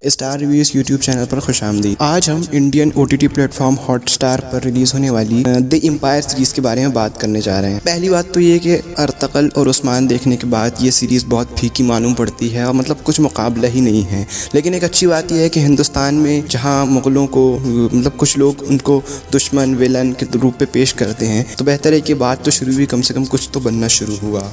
Star reviews YouTube channel پر خوش آمدید۔ آج ہم Indian OTT platform Hotstar پر ریلیز ہونے والی دی امپائر سیریز کے بارے میں بات کرنے جا رہے ہیں۔ پہلی بات تو یہ کہ ارطغرل اور عثمان دیکھنے کے بعد یہ سیریز بہت پھیکی معلوم پڑتی ہے اور مطلب کچھ مقابلہ ہی نہیں ہے، لیکن ایک اچھی بات یہ ہے کہ ہندوستان میں جہاں مغلوں کو مطلب کچھ لوگ ان کو دشمن ویلن کے روپ پہ پیش کرتے ہیں، تو بہتر ہے کہ بات تو شروع ہوئی، کم سے کم کچھ تو بننا شروع ہوا۔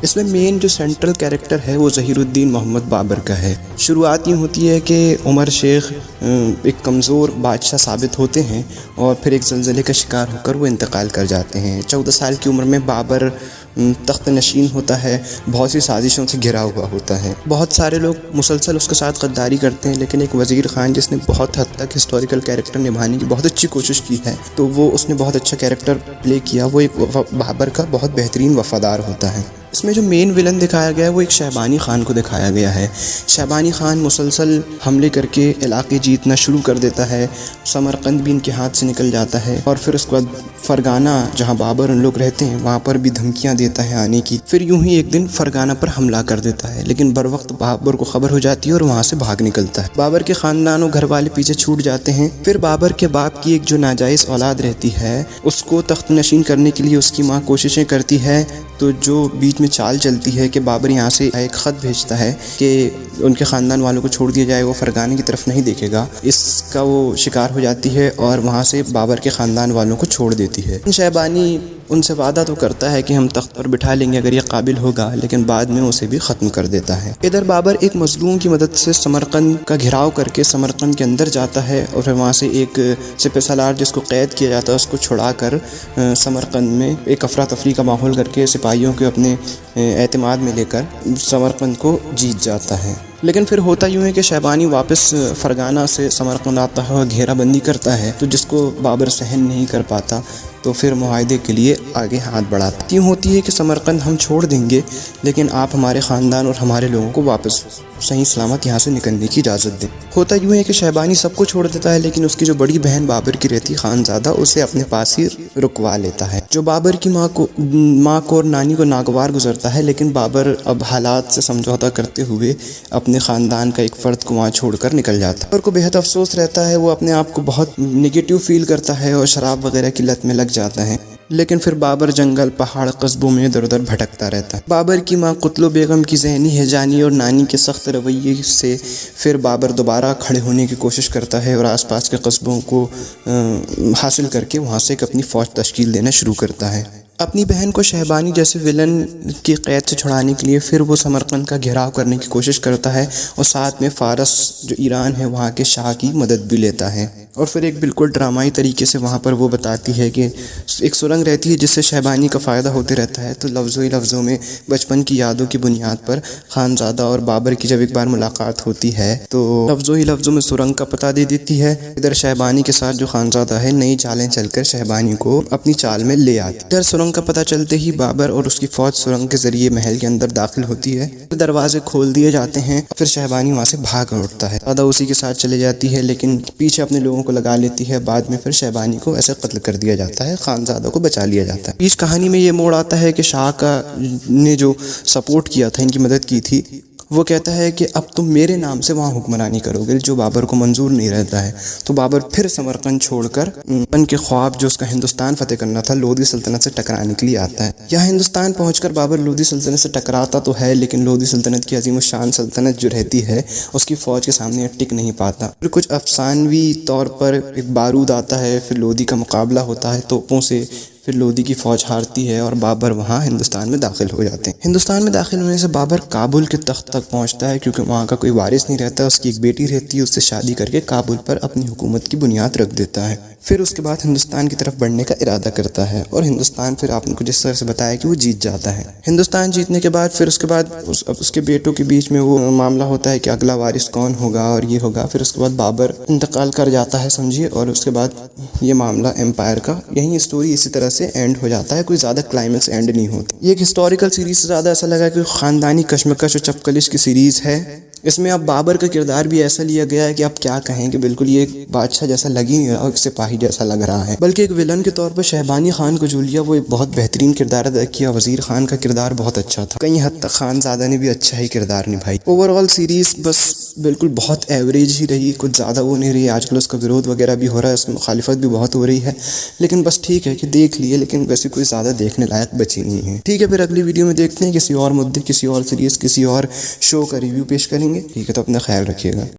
اس میں مین جو سینٹرل کیریکٹر ہے وہ ظہیر الدین محمد بابر کا ہے۔ شروعات یہ ہوتی ہے کہ عمر شیخ ایک کمزور بادشاہ ثابت ہوتے ہیں اور پھر ایک زلزلے کا شکار ہو کر وہ انتقال کر جاتے ہیں۔ 14 سال کی عمر میں بابر تخت نشین ہوتا ہے، بہت سی سازشوں سے گھرا ہوا ہوتا ہے۔ بہت سارے لوگ مسلسل اس کے ساتھ غداری کرتے ہیں، لیکن ایک وزیر خان جس نے بہت حد تک ہسٹوریکل کیریکٹر نبھانے کی بہت اچھی کوشش کی ہے، تو وہ اس نے بہت اچھا کیریکٹر پلے کیا۔ وہ ایک بابر کا بہت بہترین وفادار ہوتا ہے۔ اس میں جو مین ویلن دکھایا گیا ہے وہ ایک شہبانی خان کو دکھایا گیا ہے۔ شہبانی خان مسلسل حملے کر کے علاقے جیتنا شروع کر دیتا ہے، سمرقند بھی ان کے ہاتھ سے نکل جاتا ہے، اور پھر اس کے بعد فرغانہ جہاں بابر ان لوگ رہتے ہیں وہاں پر بھی دھمکیاں دیتا ہے آنے کی۔ پھر یوں ہی ایک دن فرغانہ پر حملہ کر دیتا ہے، لیکن بر وقت بابر کو خبر ہو جاتی ہے اور وہاں سے بھاگ نکلتا ہے۔ بابر کے خاندان و گھر والے پیچھے چھوٹ جاتے ہیں۔ پھر بابر کے باپ کی ایک جو ناجائز اولاد رہتی ہے اس کو تخت نشین کرنے کے لیے اس کی ماں کوششیں کرتی ہے، تو جو بیچ میں چال چلتی ہے کہ بابر یہاں سے ایک خط بھیجتا ہے کہ ان کے خاندان والوں کو چھوڑ دیا جائے، وہ فرغانے کی طرف نہیں دیکھے گا۔ اس کا وہ شکار ہو جاتی ہے اور وہاں سے بابر کے خاندان والوں کو چھوڑ دیتی ہے۔ شہبانی ان سے وعدہ تو کرتا ہے کہ ہم تخت پر بٹھا لیں گے اگر یہ قابل ہوگا، لیکن بعد میں اسے بھی ختم کر دیتا ہے۔ ادھر بابر ایک مظلوم کی مدد سے سمرقند کا گھراؤ کر کے سمرقند کے اندر جاتا ہے اور پھر وہاں سے ایک سپہ سالار جس کو قید کیا جاتا ہے اس کو چھڑا کر سمرقند میں ایک افراتفری کا ماحول کر کے سپاہیوں کے اپنے اعتماد میں لے کر سمرقند کو جیت جاتا ہے۔ لیکن پھر ہوتا یوں ہے کہ شہبانی واپس فرغانہ سے سمرقند آتا ہے اور گھیرا بندی کرتا ہے، تو جس کو بابر سہن نہیں کر پاتا تو پھر معاہدے کے لیے آگے ہاتھ بڑھاتا۔ یوں ہوتی ہے کہ سمرقند ہم چھوڑ دیں گے، لیکن آپ ہمارے خاندان اور ہمارے لوگوں کو واپس صحیح سلامت یہاں سے نکلنے کی اجازت دیں۔ ہوتا یوں ہے کہ شہبانی سب کو چھوڑ دیتا ہے، لیکن اس کی جو بڑی بہن بابر کی رہتی خانزادہ اسے اپنے پاس ہی رکوا لیتا ہے۔ جو بابر کی ماں کو اور نانی کو ناگوار گزرتا ہے، لیکن بابر اب حالات سے سمجھوتا کرتے ہوئے اپنے خاندان کا ایک فرد کو وہاں چھوڑ کر نکل جاتا ہے۔ بابر کو بہت افسوس رہتا ہے، وہ اپنے آپ کو بہت نگیٹیو فیل کرتا ہے اور شراب وغیرہ کی لت میں لگ جاتا ہے، لیکن پھر بابر جنگل پہاڑ قصبوں میں ادھر ادھر بھٹکتا رہتا ہے۔ بابر کی ماں قتلو بیگم کی ذہنی ہیجانی اور نانی کے سخت رویے سے پھر بابر دوبارہ کھڑے ہونے کی کوشش کرتا ہے اور آس پاس کے قصبوں کو حاصل کر کے وہاں سے ایک اپنی فوج تشکیل دینا شروع کرتا ہے۔ اپنی بہن کو شہبانی جیسے ویلن کی قید سے چھڑانے کے لیے پھر وہ سمرقند کا گھیراؤ کرنے کی کوشش کرتا ہے اور ساتھ میں فارس جو ایران ہے وہاں کے شاہ کی مدد بھی لیتا ہے، اور پھر ایک بالکل ڈرامائی طریقے سے وہاں پر وہ بتاتی ہے کہ ایک سرنگ رہتی ہے جس سے شہبانی کا فائدہ ہوتے رہتا ہے، تو لفظوں میں بچپن کی یادوں کی بنیاد پر خانزادہ اور بابر کی جب ایک بار ملاقات ہوتی ہے تو لفظوں میں سرنگ کا پتہ دے دیتی ہے۔ ادھر شہبانی کے ساتھ جو خانزادہ ہے نئی چالیں چل کر شہبانی کو اپنی چال میں لے آتی۔ ادھر سرنگ کا پتہ چلتے ہی بابر اور اس کی فوج سرنگ کے ذریعے محل کے اندر داخل ہوتی ہے، دروازے کھول دیے جاتے ہیں، پھر شہبانی وہاں سے بھاگ اٹھتا ہے، دادا اسی کے ساتھ چلے جاتی ہے لیکن پیچھے اپنے لوگوں کو لگا لیتی ہے۔ بعد میں پھر شہبانی کو ایسے قتل کر دیا جاتا ہے، خانزادہ کو بچا لیا جاتا ہے۔ بیچ کہانی میں یہ موڑ آتا ہے کہ شاہ کا نے جو سپورٹ کیا تھا، ان کی مدد کی تھی، وہ کہتا ہے کہ اب تم میرے نام سے وہاں حکمرانی کرو گے، جو بابر کو منظور نہیں رہتا ہے۔ تو بابر پھر سمرقند چھوڑ کر ان کے خواب جو اس کا ہندوستان فتح کرنا تھا لودھی سلطنت سے ٹکرانے کے لیے آتا ہے۔ یہاں ہندوستان پہنچ کر بابر لودھی سلطنت سے ٹکراتا تو ہے، لیکن لودھی سلطنت کی عظیم الشان سلطنت جو رہتی ہے اس کی فوج کے سامنے ٹک نہیں پاتا۔ پھر کچھ افسانوی طور پر ایک بارود آتا ہے، پھر لودھی کا مقابلہ ہوتا ہے توپوں سے، پھر لودھی کی فوج ہارتی ہے اور بابر وہاں ہندوستان میں داخل ہو جاتے ہیں۔ ہندوستان میں داخل ہونے سے بابر کابل کے تخت تک پہنچتا ہے، کیونکہ وہاں کا کوئی وارث نہیں رہتا، اس کی ایک بیٹی رہتی ہے، اس سے شادی کر کے کابل پر اپنی حکومت کی بنیاد رکھ دیتا ہے۔ پھر اس کے بعد ہندوستان کی طرف بڑھنے کا ارادہ کرتا ہے اور ہندوستان پھر آپ کو جس طرح سے بتایا کہ وہ جیت جاتا ہے۔ ہندوستان جیتنے کے بعد پھر اس کے بعد اس کے بیٹوں کے بیچ میں وہ معاملہ ہوتا ہے کہ اگلا وارث کون ہوگا اور یہ ہوگا۔ پھر اس کے بعد بابر انتقال کر جاتا ہے سمجھیے، اور اس کے بعد یہ معاملہ امپائر کا یہیں اسٹوری اسی طرح سے اینڈ ہو جاتا ہے، کوئی زیادہ کلائمیکس اینڈ نہیں ہوتا۔ یہ ایک ہسٹوریکل سیریز سے زیادہ ایسا لگا کہ خاندانی کشمکش اور چپکلش کی سیریز ہے اس میں اب بابر کا کردار بھی ایسا لیا گیا ہے کہ آپ کیا کہیں کہ بالکل یہ بادشاہ جیسا لگ ہی نہیں رہا، ایک سپاہی جیسا لگ رہا ہے، بلکہ ایک ولن کے طور پر شہبانی خان کو جو لیا وہ ایک بہت بہترین کردار ادا کیا۔ وزیر خان کا کردار بہت اچھا تھا، کئی حد تک خانزادہ نے بھی اچھا ہی کردار نبھائی۔ اوور آل سیریز بس بالکل بہت ایوریج ہی رہی، کچھ زیادہ وہ نہیں رہی۔ آج کل اس کا ورود وغیرہ بھی ہو رہا ہے، اس میں مخالفت بھی بہت ہو رہی ہے، لیکن بس ٹھیک ہے کہ دیکھ لیے، لیکن ویسے کوئی زیادہ دیکھنے لائق بچی نہیں ہے۔ ٹھیک ہے، پھر اگلی ویڈیو میں دیکھتے ہیں کسی اور مدعے، کسی اور سیریز، کسی اور شو کا ریویو پیش کریں گے۔ ٹھیک ہے، تو اپنا خیال رکھیے گا۔